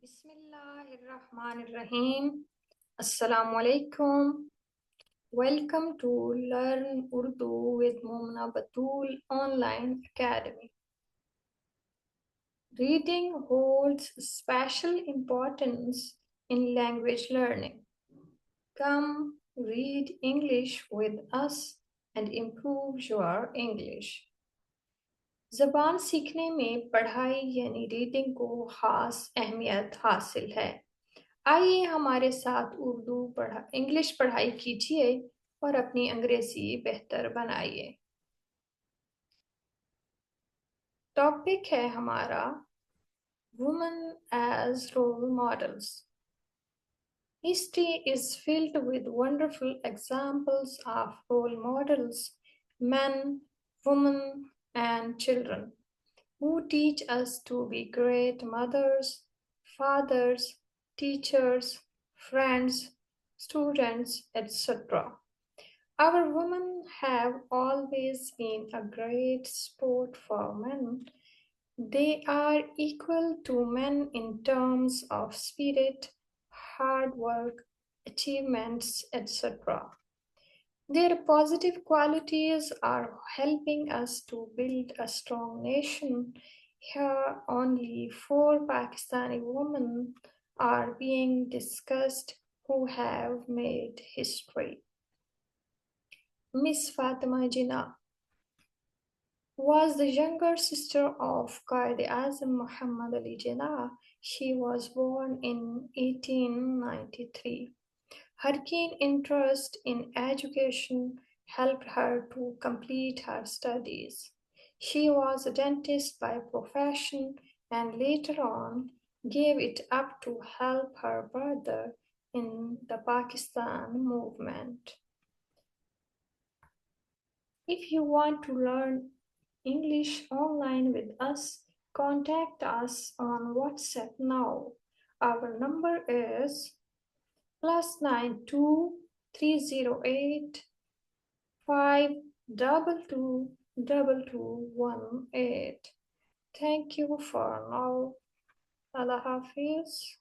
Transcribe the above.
Bismillahirrahmanirrahim. Assalamu alaikum. Welcome to Learn Urdu with Mumna Batul Online Academy. Reading holds special importance in language learning. Come read English with us and improve your English. ज़बान सीखने में पढ़ाई यानी reading को खास अहमियत हासिल है। आइए हमारे साथ इंग्लिश पढ़ाई कीजिए और अपनी अंग्रेजी बेहतर बनाइए। टॉपिक है हमारा women as role models. History is filled with wonderful examples of role models, men, women, and children, who teach us to be great mothers, fathers, teachers, friends, students, etc. Our women have always been a great sport for men. They are equal to men in terms of spirit, hard work, achievements, etc. Their positive qualities are helping us to build a strong nation. Here, only 4 Pakistani women are being discussed who have made history. Miss Fatima Jinnah was the younger sister of Quaid-e-Azam Muhammad Ali Jinnah. She was born in 1893. Her keen interest in education helped her to complete her studies. She was a dentist by profession and later on gave it up to help her brother in the Pakistan movement. If you want to learn English online with us, contact us on WhatsApp now. Our number is +92 308 5222218. Thank you for now. Allah Hafiz.